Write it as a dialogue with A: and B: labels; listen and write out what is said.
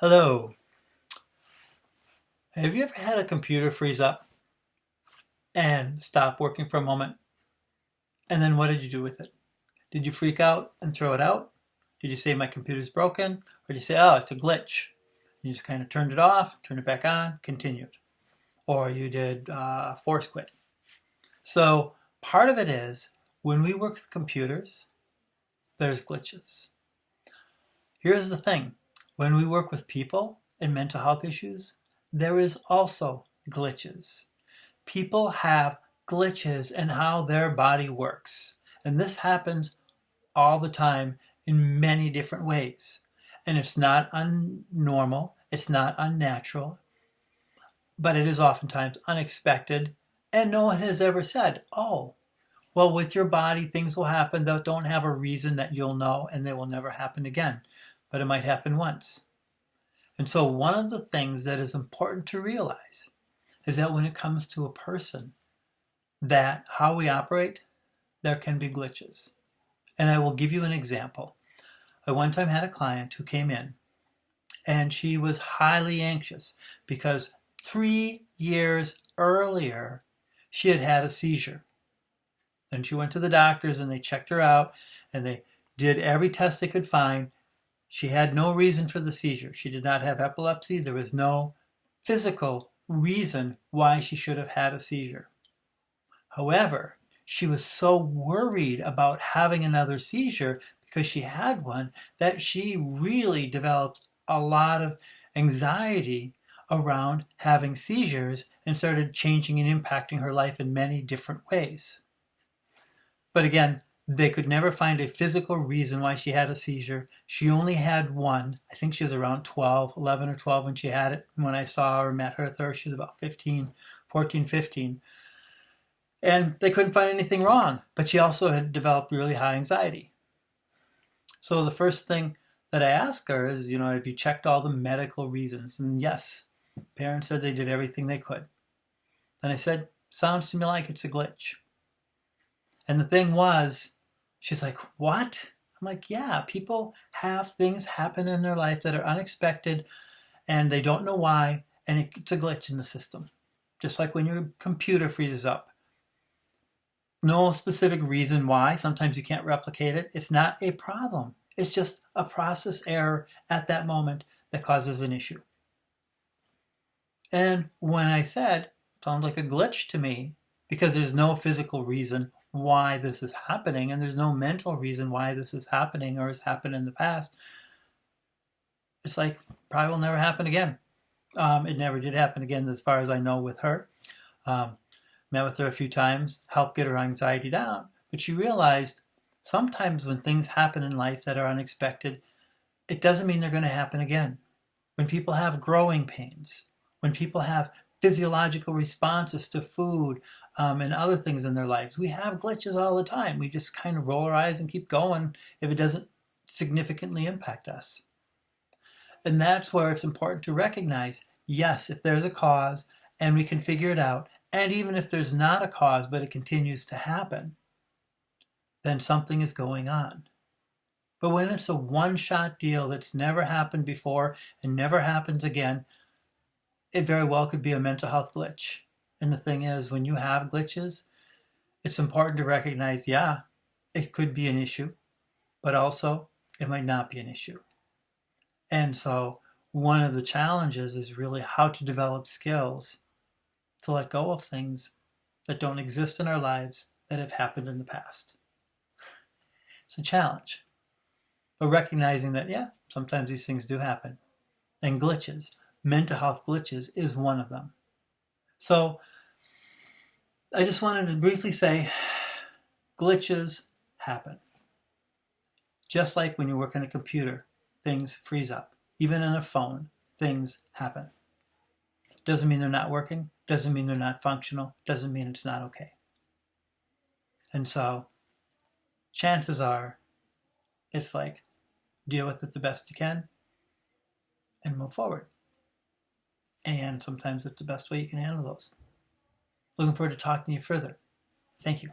A: Hello. Have you ever had a computer freeze up and stop working for a moment? And then what did you do with it? Did you freak out and throw it out? Did you say my computer's broken? Or did you say, oh, it's a glitch? And you just kind of turned it off, turned it back on, continued. Or you did force quit. So part of it is when we work with computers, there's glitches. Here's the thing. When we work with people and mental health issues, there is also glitches. People have glitches in how their body works. And this happens all the time in many different ways. And it's not unnormal, it's not unnatural, but it is oftentimes unexpected. And no one has ever said, oh, well, with your body, things will happen that don't have a reason that you'll know, and they will never happen again. But it might happen once. And so one of the things that is important to realize is that when it comes to a person, that how we operate, there can be glitches. And I will give you an example. I one time had a client who came in and she was highly anxious because 3 years earlier, she had had a seizure. Then she went to the doctors and they checked her out and they did every test they could find. She had no reason for the seizure. She did not have epilepsy. There was no physical reason why she should have had a seizure. However, she was so worried about having another seizure because she had one that she really developed a lot of anxiety around having seizures and started changing and impacting her life in many different ways. But again, they could never find a physical reason why she had a seizure. She only had one. I think she was around 11 or 12 when she had it. When I saw her or met her, she was about 14, 15. And they couldn't find anything wrong. But she also had developed really high anxiety. So the first thing that I asked her is, have you checked all the medical reasons? And yes, parents said they did everything they could. And I said, sounds to me like it's a glitch. And the thing was, she's like, what? I'm like, yeah, people have things happen in their life that are unexpected and they don't know why, and it's a glitch in the system. Just like when your computer freezes up. No specific reason why. Sometimes you can't replicate it. It's not a problem. It's just a process error at that moment that causes an issue. And when I said, it sounds like a glitch to me, because there's no physical reason why this is happening, and there's no mental reason why this is happening or has happened in the past. It's like, probably will never happen again. It never did happen again as far as I know with her. Met with her a few times, helped get her anxiety down, but she realized sometimes when things happen in life that are unexpected, it doesn't mean they're going to happen again. When people have growing pains, when people have physiological responses to food and other things in their lives. We have glitches all the time. We just kind of roll our eyes and keep going if it doesn't significantly impact us. And that's where it's important to recognize, yes, if there's a cause and we can figure it out, and even if there's not a cause but it continues to happen, then something is going on. But when it's a one-shot deal that's never happened before and never happens again, it very well could be a mental health glitch. And the thing is, when you have glitches, it's important to recognize, yeah, it could be an issue, but also it might not be an issue. And so one of the challenges is really how to develop skills to let go of things that don't exist in our lives that have happened in the past. It's a challenge. But recognizing that, yeah, sometimes these things do happen. And glitches. Mental health glitches is one of them. So I just wanted to briefly say glitches happen. Just like when you work on a computer, things freeze up. Even on a phone, things happen. Doesn't mean they're not working. Doesn't mean they're not functional. Doesn't mean it's not okay. And so chances are it's like deal with it the best you can and move forward. And sometimes it's the best way you can handle those. Looking forward to talking to you further. Thank you.